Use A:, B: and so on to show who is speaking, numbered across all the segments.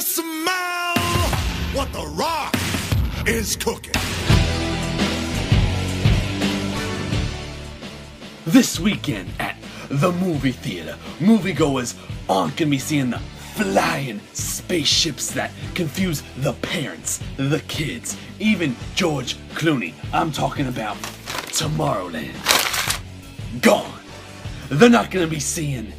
A: smell what the Rock is cooking?
B: This weekend at the movie theater, moviegoers aren't gonna be seeing the flying spaceships that confuse the parents, the kids, even George Clooney. I'm talking about Tomorrowland. Gone. They're not gonna be seeing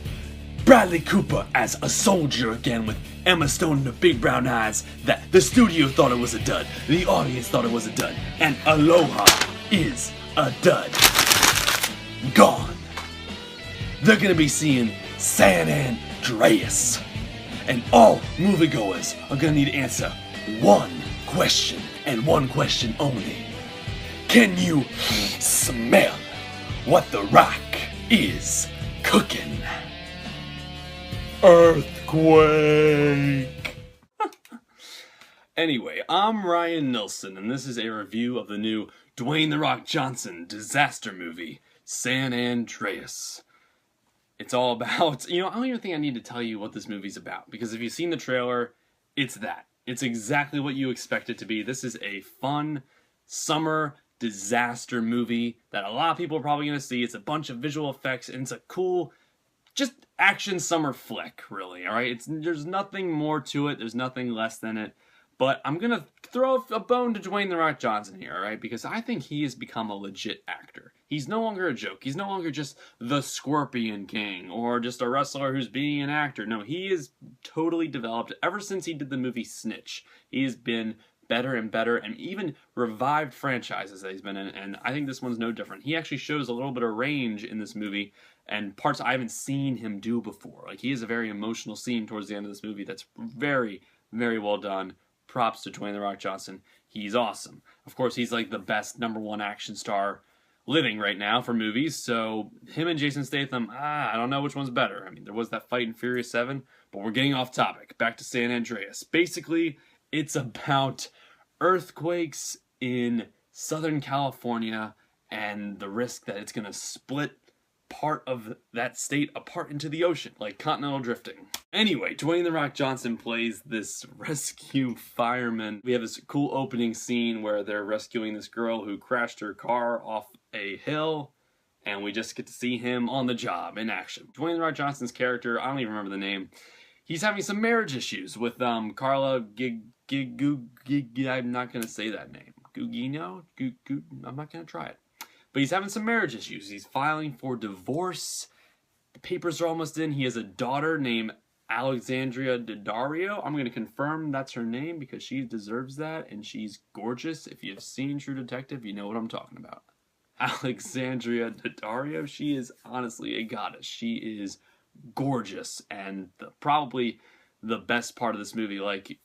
B: Bradley Cooper as a soldier again with Emma Stone and the big brown eyes that the studio thought it was a dud, the audience thought it was a dud, and Aloha is a dud. Gone. They're gonna be seeing San Andreas. And all moviegoers are gonna need to answer one question, and one question only. Can you smell what the Rock is cooking? Earthquake! Anyway, I'm Ryan Nilsen, and this is a review of the new Dwayne "The Rock" Johnson disaster movie, San Andreas. It's all about, I don't even think I need to tell you what this movie's about, because if you've seen the trailer, it's that. It's exactly what you expect it to be. This is a fun summer disaster movie that a lot of people are probably going to see. It's a bunch of visual effects, and it's a cool, just action summer flick, really, alright? There's nothing more to it, there's nothing less than it. But I'm going to throw a bone to Dwayne "The Rock" Johnson here, alright? Because I think he has become a legit actor. He's no longer a joke. He's no longer just the Scorpion King or just a wrestler who's being an actor. No, he is totally developed. Ever since he did the movie Snitch, he has been better and better, and even revived franchises that he's been in, and I think this one's no different. He actually shows a little bit of range in this movie, and parts I haven't seen him do before. Like, he has a very emotional scene towards the end of this movie that's very, very well done. Props to Dwayne "The Rock" Johnson. He's awesome. Of course, he's like the best #1 action star living right now for movies, so him and Jason Statham, I don't know which one's better. I mean, there was that fight in Furious 7, but we're getting off topic. Back to San Andreas. Basically, it's about earthquakes in Southern California and the risk that it's going to split part of that state apart into the ocean, like continental drifting. Anyway, Dwayne "The Rock" Johnson plays this rescue fireman. We have this cool opening scene where they're rescuing this girl who crashed her car off a hill, and we just get to see him on the job in action. Dwayne "The Rock" Johnson's character, I don't even remember the name, he's having some marriage issues with Carla I'm not going to say that name. Gugino? I'm not going to try it. But he's having some marriage issues. He's filing for divorce. The papers are almost in. He has a daughter named Alexandria Didarrio. I'm going to confirm that's her name because she deserves that, and she's gorgeous. If you've seen True Detective, you know what I'm talking about. Alexandria Didarrio, she is honestly a goddess. She is gorgeous, and probably the best part of this movie. Like,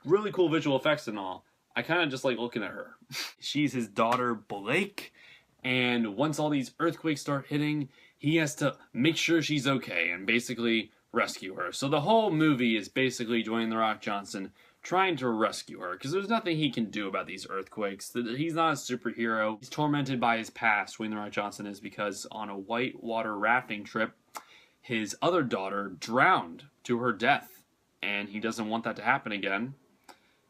B: really cool visual effects and all. I kind of just like looking at her. She's his daughter, Blake. And once all these earthquakes start hitting, he has to make sure she's okay and basically rescue her. So the whole movie is basically Dwayne "The Rock" Johnson trying to rescue her, because there's nothing he can do about these earthquakes. He's not a superhero. He's tormented by his past, Dwayne "The Rock" Johnson is, because on a whitewater rafting trip, his other daughter drowned to her death. And he doesn't want that to happen again.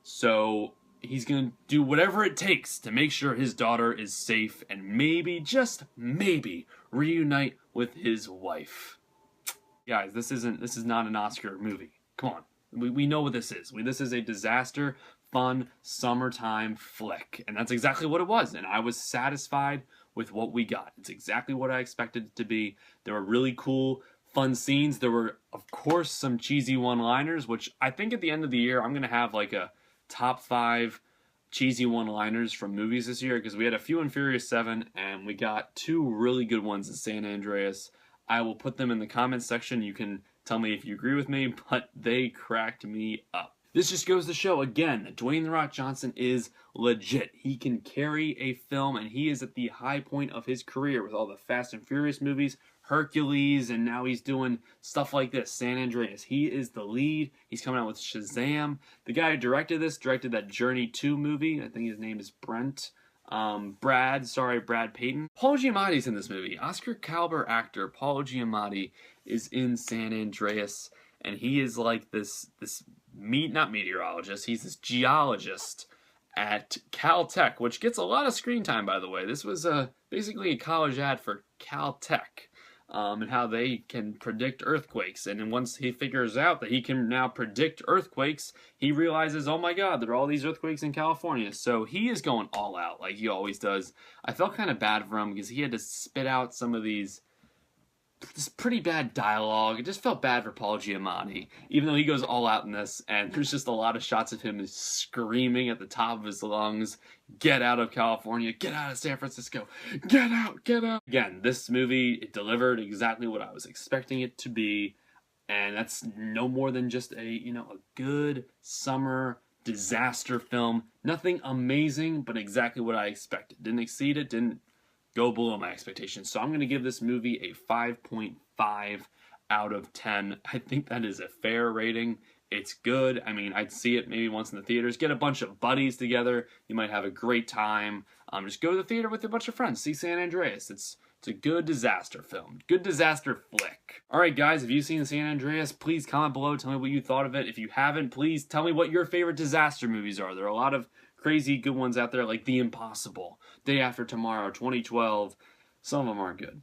B: So he's going to do whatever it takes to make sure his daughter is safe and maybe, just maybe, reunite with his wife. Guys, this is not an Oscar movie. Come on. We know what this is. This is a disaster, fun, summertime flick. And that's exactly what it was. And I was satisfied with what we got. It's exactly what I expected it to be. There were really cool, fun scenes. There were, of course, some cheesy one-liners, which I think at the end of the year, I'm going to have like a top 5 cheesy one-liners from movies this year, because we had a few in Furious 7 and we got 2 really good ones in San Andreas. I will put them in the comments section. You can tell me if you agree with me, but they cracked me up. This just goes to show again that Dwayne "The Rock" Johnson is legit. He can carry a film, and he is at the high point of his career with all the Fast and Furious movies, Hercules, and now he's doing stuff like this, San Andreas. He is the lead. He's coming out with Shazam. The guy who directed this directed that Journey 2 movie. I think his name is Brad Payton. Paul Giamatti's in this movie. Oscar caliber actor Paul Giamatti is in San Andreas, and he is like this not meteorologist, he's this geologist at Caltech, which gets a lot of screen time, by the way. This was basically a college ad for Caltech, and how they can predict earthquakes. And then once he figures out that he can now predict earthquakes, he realizes, oh my god, there are all these earthquakes in California. So he is going all out, like he always does. I felt kind of bad for him because he had to spit out some of this pretty bad dialogue. It just felt bad for Paul Giamatti, even though he goes all out in this, and there's just a lot of shots of him screaming at the top of his lungs, get out of California, get out of San Francisco, get out, get out. Again, this movie, it delivered exactly what I was expecting it to be, and that's no more than just a good summer disaster film. Nothing amazing, but exactly what I expected. Didn't exceed it, didn't go below my expectations. So I'm going to give this movie a 5.5 out of 10. I think that is a fair rating. It's good. I mean, I'd see it maybe once in the theaters. Get a bunch of buddies together. You might have a great time. Just go to the theater with a bunch of friends. See San Andreas. It's a good disaster film. Good disaster flick. Alright guys, if you've seen San Andreas, please comment below. Tell me what you thought of it. If you haven't, please tell me what your favorite disaster movies are. There are a lot of crazy good ones out there, like The Impossible, Day After Tomorrow, 2012. Some of them aren't good.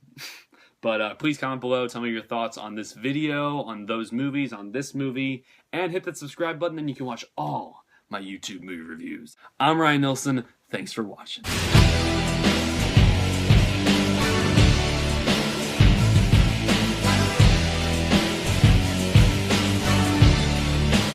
B: But please comment below, tell me your thoughts on this video, on those movies, on this movie, and hit that subscribe button and you can watch all my YouTube movie reviews. I'm Ryan Nilsen, thanks for watching.